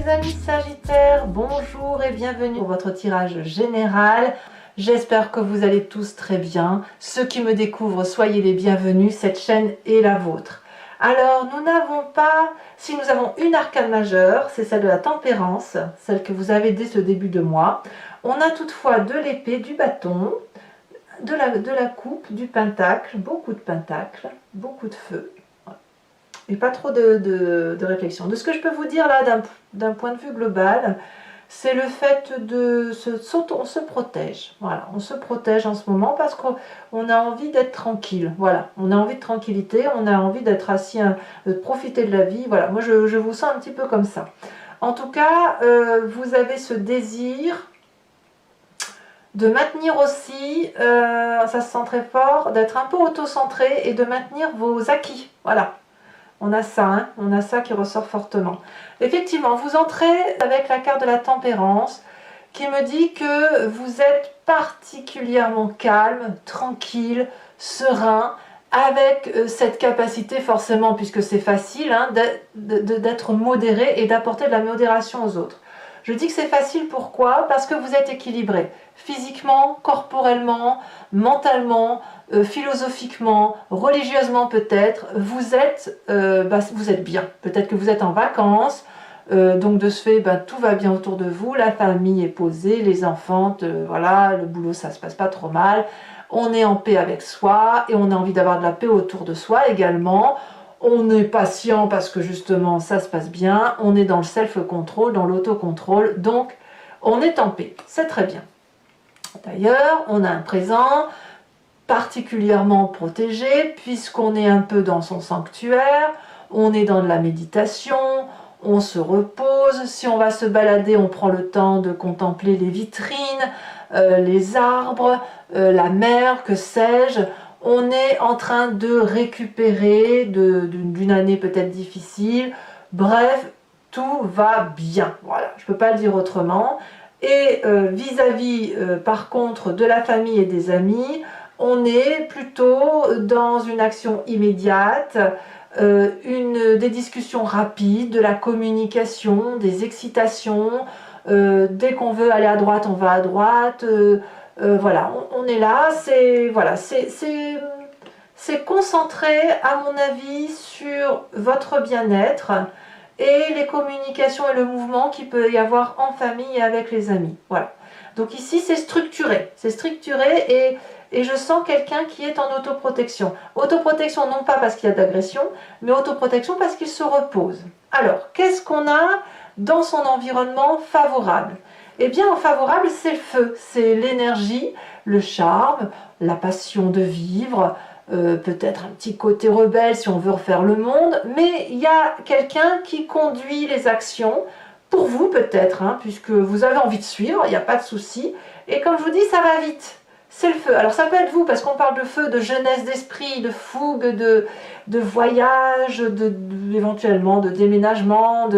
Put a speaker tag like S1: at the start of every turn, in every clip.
S1: mes amis Sagittaires, bonjour et bienvenue pour votre tirage général. J'espère que vous allez tous très bien. Ceux qui me découvrent, soyez les bienvenus, cette chaîne est la vôtre. Alors, nous n'avons pas, si nous avons une arcane majeure, c'est celle de la tempérance, celle que vous avez dès ce début de mois. On a toutefois de l'épée, du bâton, de la coupe, du pentacle, beaucoup de pentacles, beaucoup de feu. Et pas trop de réflexion. De ce que je peux vous dire là, d'un point de vue global, c'est le fait de on se protège. Voilà, on se protège en ce moment parce qu'on a envie d'être tranquille. Voilà, on a envie de tranquillité, on a envie d'être assis, de profiter de la vie. Voilà, moi je vous sens un petit peu comme ça. En tout cas, vous avez ce désir de maintenir aussi, ça se sent très fort, d'être un peu auto-centré et de maintenir vos acquis. Voilà. On a ça, hein, on a ça qui ressort fortement. Effectivement, vous entrez avec la carte de la tempérance qui me dit que vous êtes particulièrement calme, tranquille, serein, avec cette capacité forcément, puisque c'est facile, hein, d'être modéré et d'apporter de la modération aux autres. Je dis que c'est facile, pourquoi? Parce que vous êtes équilibré, physiquement, corporellement, mentalement, philosophiquement, religieusement peut-être, vous êtes bien. Peut-être que vous êtes en vacances, donc de ce fait, tout va bien autour de vous, la famille est posée, les enfants, voilà, le boulot ça se passe pas trop mal, on est en paix avec soi et on a envie d'avoir de la paix autour de soi également. On est patient parce que justement ça se passe bien, on est dans le self-control, dans l'autocontrôle, donc on est en paix, c'est très bien. D'ailleurs, on a un présent particulièrement protégé puisqu'on est un peu dans son sanctuaire, on est dans de la méditation, on se repose, si on va se balader, on prend le temps de contempler les vitrines, les arbres, la mer, que sais-je. On est en train de récupérer d'une année peut-être difficile. Bref, tout va bien. Voilà, je ne peux pas le dire autrement. Et vis-à-vis, par contre, de la famille et des amis, on est plutôt dans une action immédiate, des discussions rapides, de la communication, des excitations. Dès qu'on veut aller à droite, on va à droite. Voilà, on est là, c'est concentré à mon avis sur votre bien-être et les communications et le mouvement qu'il peut y avoir en famille et avec les amis. Voilà. Donc ici c'est structuré et je sens quelqu'un qui est en autoprotection. Autoprotection non pas parce qu'il y a d'agression, mais autoprotection parce qu'il se repose. Alors, qu'est-ce qu'on a dans son environnement favorable? Eh bien, en favorable, c'est le feu, c'est l'énergie, le charme, la passion de vivre, peut-être un petit côté rebelle si on veut refaire le monde, mais il y a quelqu'un qui conduit les actions, pour vous peut-être, hein, puisque vous avez envie de suivre, il n'y a pas de souci, et comme je vous dis, ça va vite. C'est le feu. Alors ça peut être vous, parce qu'on parle de feu, de jeunesse d'esprit, de fougue, de voyage, éventuellement de déménagement,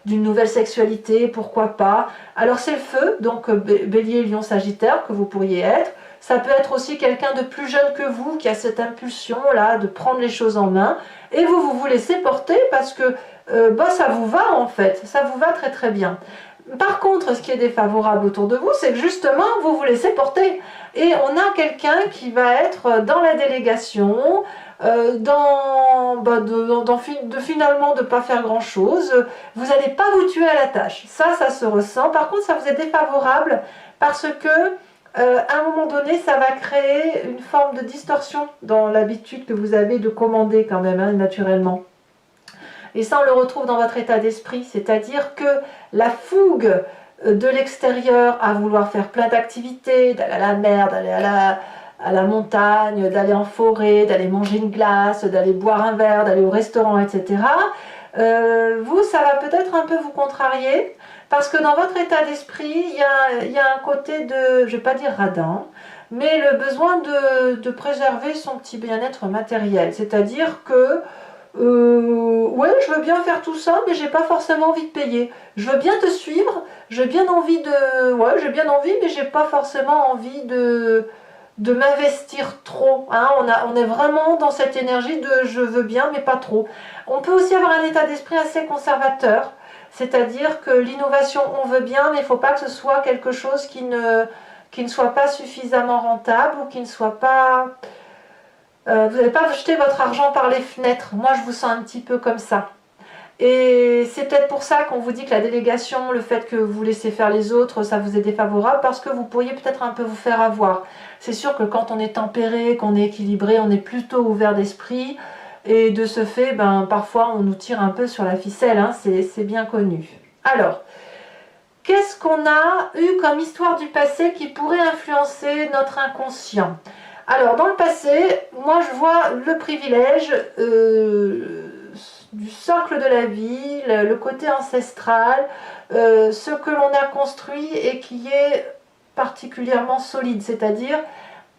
S1: d'une nouvelle sexualité, pourquoi pas. Alors c'est le feu, donc Bélier, Lion, Sagittaire, que vous pourriez être. Ça peut être aussi quelqu'un de plus jeune que vous, qui a cette impulsion-là de prendre les choses en main. Et vous vous laissez porter parce que ça vous va en fait, ça vous va très très bien. Par contre, ce qui est défavorable autour de vous, c'est que justement, vous vous laissez porter. Et on a quelqu'un qui va être dans la délégation, finalement de ne pas faire grand-chose. Vous n'allez pas vous tuer à la tâche. Ça se ressent. Par contre, ça vous est défavorable parce que, à un moment donné, ça va créer une forme de distorsion dans l'habitude que vous avez de commander quand même, hein, naturellement. Et ça, on le retrouve dans votre état d'esprit, c'est-à-dire que la fougue de l'extérieur à vouloir faire plein d'activités, d'aller à la mer, d'aller à la montagne, d'aller en forêt, d'aller manger une glace, d'aller boire un verre, d'aller au restaurant, etc. Vous, ça va peut-être un peu vous contrarier, parce que dans votre état d'esprit, il y a un côté de, je ne vais pas dire radin, mais le besoin de préserver son petit bien-être matériel, c'est-à-dire que ouais, je veux bien faire tout ça, mais j'ai pas forcément envie de payer. Je veux bien te suivre, j'ai bien envie de, ouais, j'ai bien envie, mais j'ai pas forcément envie de de m'investir trop. Hein. On est vraiment dans cette énergie de je veux bien, mais pas trop. On peut aussi avoir un état d'esprit assez conservateur, c'est-à-dire que l'innovation, on veut bien, mais il ne faut pas que ce soit quelque chose qui ne soit pas suffisamment rentable ou qui ne soit pas... vous n'allez pas jeter votre argent par les fenêtres. Moi, je vous sens un petit peu comme ça. Et c'est peut-être pour ça qu'on vous dit que la délégation, le fait que vous laissez faire les autres, ça vous est défavorable, parce que vous pourriez peut-être un peu vous faire avoir. C'est sûr que quand on est tempéré, qu'on est équilibré, on est plutôt ouvert d'esprit, et de ce fait, ben, parfois on nous tire un peu sur la ficelle, hein, c'est bien connu. Alors, qu'est-ce qu'on a eu comme histoire du passé qui pourrait influencer notre inconscient? Alors, dans le passé, moi je vois le privilège du socle de la vie, le côté ancestral, ce que l'on a construit et qui est particulièrement solide, c'est-à-dire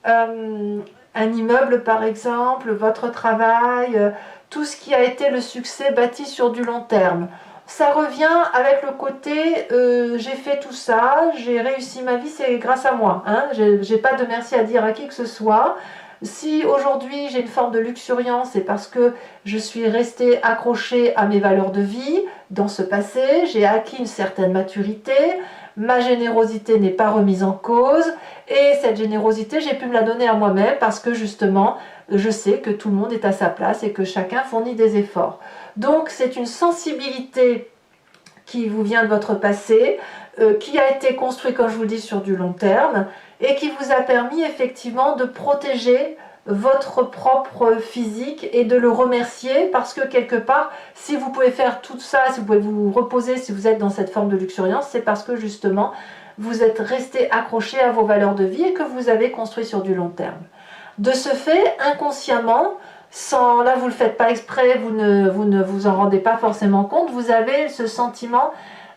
S1: un immeuble par exemple, votre travail, tout ce qui a été le succès bâti sur du long terme. Ça revient avec le côté j'ai fait tout ça, j'ai réussi ma vie, c'est grâce à moi. Hein, j'ai pas de merci à dire à qui que ce soit. Si aujourd'hui j'ai une forme de luxuriance, c'est parce que je suis restée accrochée à mes valeurs de vie dans ce passé, j'ai acquis une certaine maturité, ma générosité n'est pas remise en cause, et cette générosité, j'ai pu me la donner à moi-même parce que justement, je sais que tout le monde est à sa place et que chacun fournit des efforts. Donc c'est une sensibilité qui vous vient de votre passé, qui a été construit, comme je vous le dis, sur du long terme, et qui vous a permis effectivement de protéger votre propre physique et de le remercier parce que quelque part, si vous pouvez faire tout ça, si vous pouvez vous reposer, si vous êtes dans cette forme de luxuriance, c'est parce que justement, vous êtes resté accroché à vos valeurs de vie et que vous avez construit sur du long terme. De ce fait, inconsciemment, là vous ne le faites pas exprès, vous ne vous en rendez pas forcément compte, vous avez ce sentiment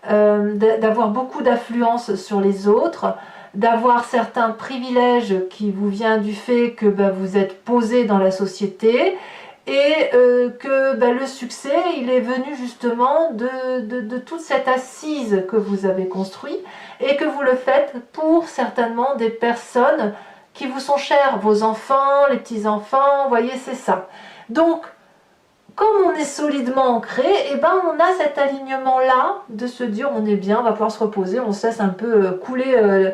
S1: d'avoir beaucoup d'affluence sur les autres, d'avoir certains privilèges qui vous viennent du fait que vous êtes posé dans la société et que le succès il est venu justement de toute cette assise que vous avez construite et que vous le faites pour certainement des personnes qui vous sont chères, vos enfants, les petits-enfants, vous voyez, c'est ça. Donc, comme on est solidement ancré, et on a cet alignement-là de se dire on est bien, on va pouvoir se reposer, on se laisse un peu couler,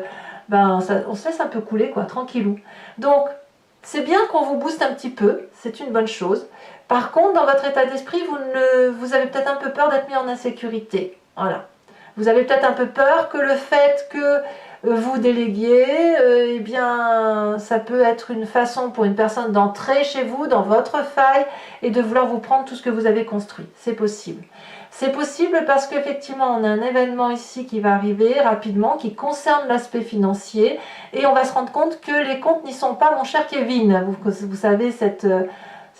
S1: on se laisse un peu couler, quoi, tranquillou. Donc, c'est bien qu'on vous booste un petit peu, c'est une bonne chose. Par contre, dans votre état d'esprit, vous avez peut-être un peu peur d'être mis en insécurité. Voilà. Vous avez peut-être un peu peur que le fait que vous déléguiez, eh bien, ça peut être une façon pour une personne d'entrer chez vous, dans votre faille, et de vouloir vous prendre tout ce que vous avez construit. C'est possible. C'est possible parce qu'effectivement, on a un événement ici qui va arriver rapidement, qui concerne l'aspect financier, et on va se rendre compte que les comptes n'y sont pas, mon cher Kevin. Vous savez, c'est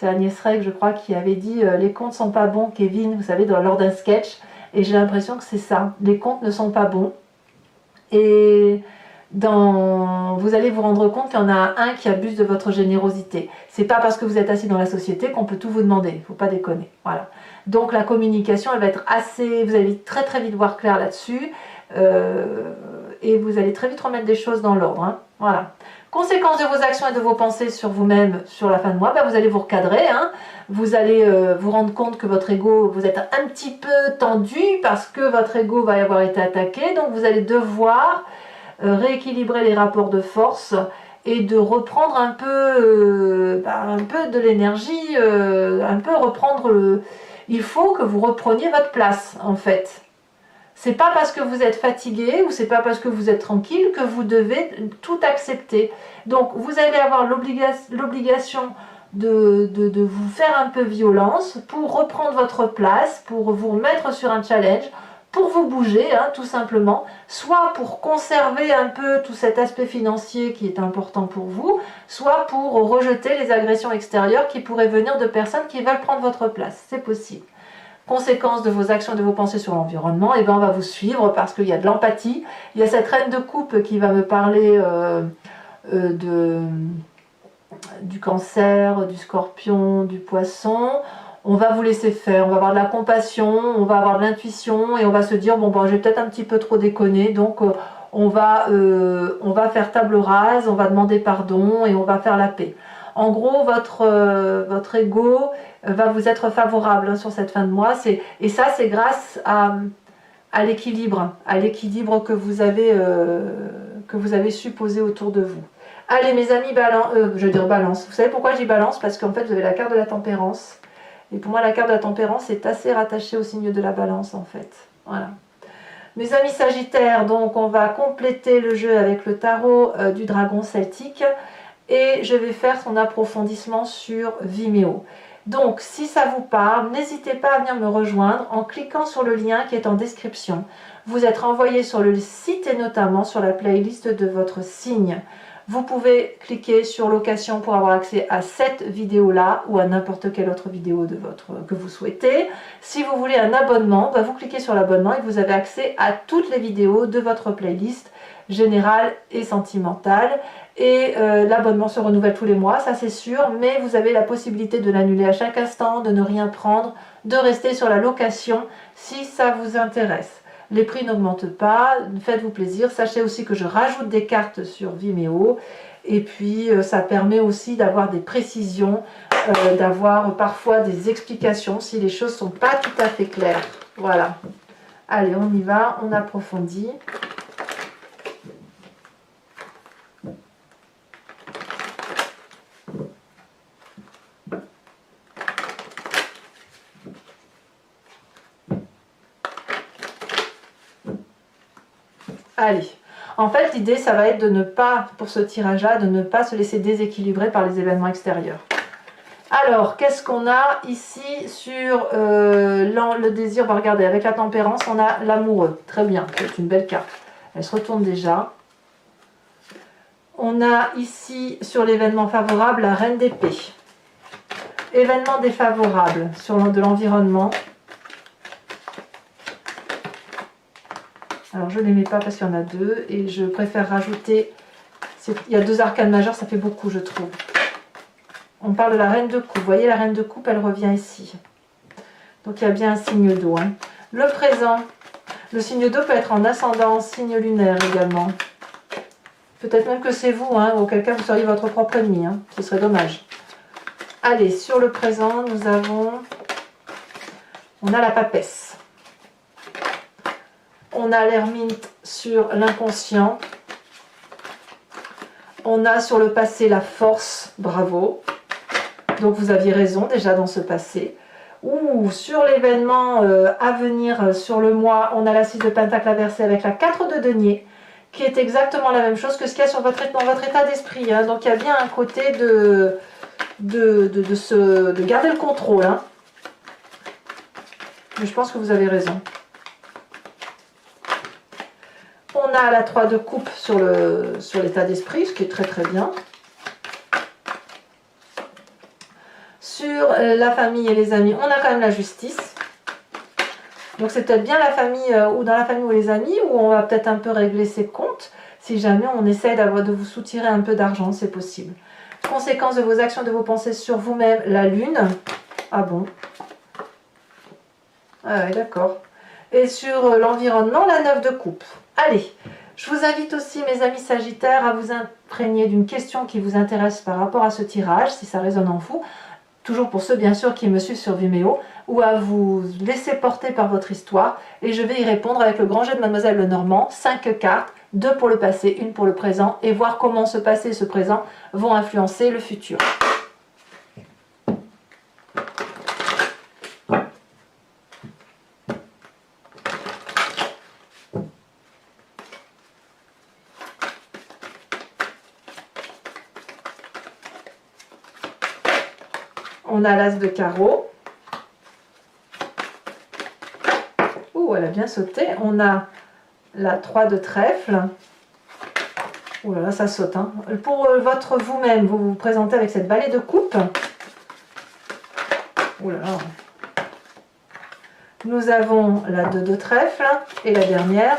S1: Agnès Reg, je crois, qui avait dit les comptes ne sont pas bons, Kevin, vous savez, lors d'un sketch, et j'ai l'impression que c'est ça. Les comptes ne sont pas bons. Et vous allez vous rendre compte qu'il y en a un qui abuse de votre générosité. C'est pas parce que vous êtes assis dans la société qu'on peut tout vous demander. Il ne faut pas déconner. Voilà. Donc la communication, elle va être assez... Vous allez très très vite voir clair là-dessus. Et vous allez très vite remettre des choses dans l'ordre. Hein. Voilà. Conséquence de vos actions et de vos pensées sur vous-même sur la fin de mois, vous allez vous recadrer. Hein. Vous allez vous rendre compte que votre ego, vous êtes un petit peu tendu parce que votre ego va y avoir été attaqué. Donc vous allez devoir rééquilibrer les rapports de force et de reprendre un peu de l'énergie, un peu reprendre... Il faut que vous repreniez votre place en fait. C'est pas parce que vous êtes fatigué ou c'est pas parce que vous êtes tranquille que vous devez tout accepter. Donc vous allez avoir l'obligation de vous faire un peu violence pour reprendre votre place, pour vous remettre sur un challenge, pour vous bouger, hein, tout simplement, soit pour conserver un peu tout cet aspect financier qui est important pour vous, soit pour rejeter les agressions extérieures qui pourraient venir de personnes qui veulent prendre votre place. C'est possible. Conséquence de vos actions et de vos pensées sur l'environnement, et on va vous suivre parce qu'il y a de l'empathie. Il y a cette reine de coupe qui va me parler du cancer, du scorpion, du poisson. On va vous laisser faire, on va avoir de la compassion, on va avoir de l'intuition et on va se dire bon j'ai peut-être un petit peu trop déconné, donc on va faire table rase, on va demander pardon et on va faire la paix. En gros, votre ego va vous être favorable hein, sur cette fin de mois. Et ça, c'est grâce à l'équilibre que vous avez su poser autour de vous. Allez mes amis, je veux dire balance. Vous savez pourquoi je dis balance? Parce qu'en fait, vous avez la carte de la tempérance. Et pour moi, la carte de la tempérance est assez rattachée au signe de la balance, en fait. Voilà. Mes amis Sagittaires, donc on va compléter le jeu avec le tarot du dragon celtique. Et je vais faire son approfondissement sur Vimeo. Donc, si ça vous parle, n'hésitez pas à venir me rejoindre en cliquant sur le lien qui est en description. Vous êtes renvoyé sur le site et notamment sur la playlist de votre signe. Vous pouvez cliquer sur location pour avoir accès à cette vidéo-là ou à n'importe quelle autre vidéo que vous souhaitez. Si vous voulez un abonnement, vous cliquez sur l'abonnement et vous avez accès à toutes les vidéos de votre playlist générale et sentimentale. Et l'abonnement se renouvelle tous les mois, ça c'est sûr, mais vous avez la possibilité de l'annuler à chaque instant, de ne rien prendre, de rester sur la location si ça vous intéresse. Les prix n'augmentent pas, faites-vous plaisir. Sachez aussi que je rajoute des cartes sur Vimeo. Et puis, ça permet aussi d'avoir des précisions, d'avoir parfois des explications si les choses ne sont pas tout à fait claires. Voilà. Allez, on y va, on approfondit. Allez, en fait l'idée ça va être de ne pas, pour ce tirage-là, de ne pas se laisser déséquilibrer par les événements extérieurs. Alors, qu'est-ce qu'on a ici sur le désir? Regardez, avec la tempérance, on a l'amoureux. Très bien, c'est une belle carte. Elle se retourne déjà. On a ici, sur l'événement favorable, la reine d'épée. Événement défavorable, sur de l'environnement. Alors je ne les mets pas parce qu'il y en a deux et je préfère rajouter, il y a deux arcanes majeures, ça fait beaucoup je trouve. On parle de la reine de coupe, vous voyez la reine de coupe elle revient ici. Donc il y a bien un signe d'eau. Hein. Le présent, le signe d'eau peut être en ascendant, signe lunaire également. Peut-être même que c'est vous, hein, auquel cas vous seriez votre propre ennemi, hein. Ce serait dommage. Allez, sur le présent, on a la papesse. On a l'ermite sur l'inconscient. On a sur le passé la force, bravo. Donc vous aviez raison déjà dans ce passé. Ou sur l'événement à venir sur le mois, on a la 6 de pentacle inversée avec la 4 de denier, qui est exactement la même chose que ce qu'il y a dans votre état d'esprit. Hein. Donc il y a bien un côté de garder le contrôle. Hein. Mais je pense que vous avez raison. On a la 3 de coupe sur l'état d'esprit, ce qui est très très bien. Sur la famille et les amis, on a quand même la justice. Donc c'est peut-être bien la famille, ou dans la famille ou les amis, où on va peut-être un peu régler ses comptes, si jamais on essaye de vous soutirer un peu d'argent, c'est possible. Conséquence de vos actions, de vos pensées sur vous-même, la lune. Ah bon? Ah oui, d'accord. Et sur l'environnement, la 9 de coupe. Allez, je vous invite aussi, mes amis Sagittaires, à vous imprégner d'une question qui vous intéresse par rapport à ce tirage, si ça résonne en vous. Toujours pour ceux, bien sûr, qui me suivent sur Vimeo, ou à vous laisser porter par votre histoire. Et je vais y répondre avec le grand jeu de Mademoiselle Lenormand. 5 cartes, 2 pour le passé, 1 pour le présent, et voir comment ce passé et ce présent vont influencer le futur. On a l'as de carreau. Ouh, elle a bien sauté. On a la 3 de trèfle. Ouh là là, ça saute. Hein. Pour votre vous-même, vous vous présentez avec cette balai de coupe. Ouh là là. Nous avons la 2 de trèfle et la dernière.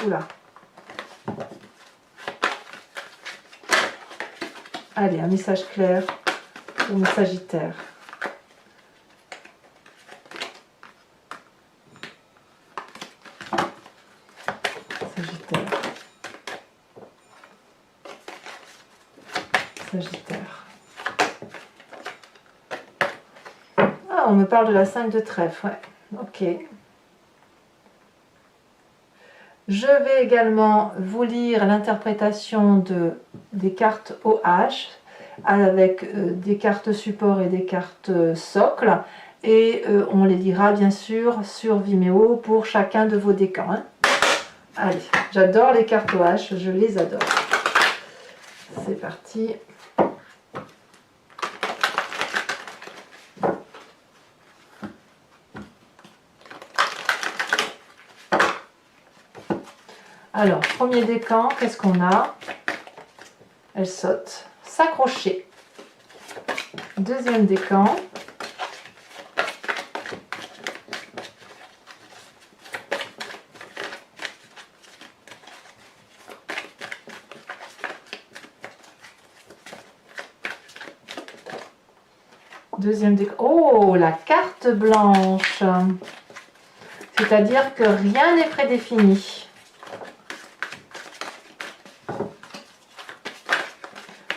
S1: Oula. Allez, un message clair pour mes Sagittaires. Sagittaire. Sagittaire. Ah, on me parle de la 5 de trèfle, ouais. Ok. Je vais également vous lire l'interprétation des cartes OH avec des cartes support et des cartes socle. Et on les lira bien sûr sur Vimeo pour chacun de vos décans. Hein. Allez, j'adore les cartes OH, je les adore. C'est parti. Alors, premier décan, qu'est-ce qu'on a? Elle saute. S'accrocher. Deuxième décan. Deuxième décan. Oh, la carte blanche. C'est-à-dire que rien n'est prédéfini.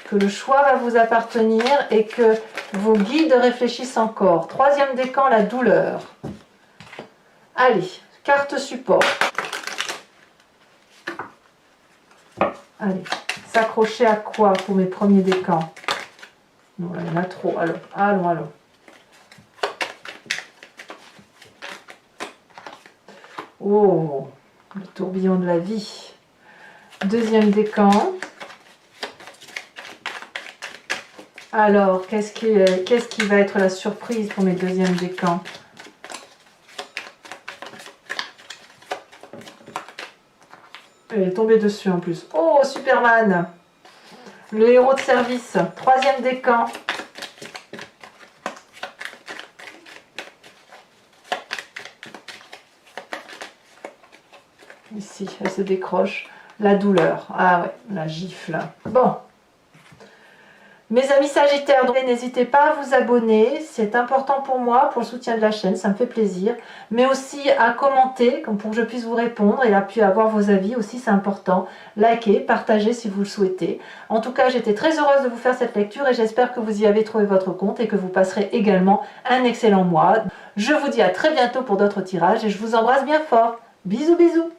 S1: Que le choix va vous appartenir et que vos guides réfléchissent encore. Troisième décan, la douleur. Allez, carte support. Allez, s'accrocher à quoi pour mes premiers décans? Non, il y en a trop. Allons, allons, allons. Oh, le tourbillon de la vie. Deuxième décan. Alors, qu'est-ce qui va être la surprise pour mes deuxièmes décans? Elle est tombée dessus en plus. Oh, Superman! Le héros de service. Troisième décan. Ici, elle se décroche. La douleur. Ah ouais, la gifle. Bon. Mes amis Sagittaires, n'hésitez pas à vous abonner, c'est important pour moi, pour le soutien de la chaîne, ça me fait plaisir. Mais aussi à commenter, pour que je puisse vous répondre et puis avoir vos avis aussi, c'est important. Likez, partagez si vous le souhaitez. En tout cas, j'étais très heureuse de vous faire cette lecture et j'espère que vous y avez trouvé votre compte et que vous passerez également un excellent mois. Je vous dis à très bientôt pour d'autres tirages et je vous embrasse bien fort. Bisous, bisous!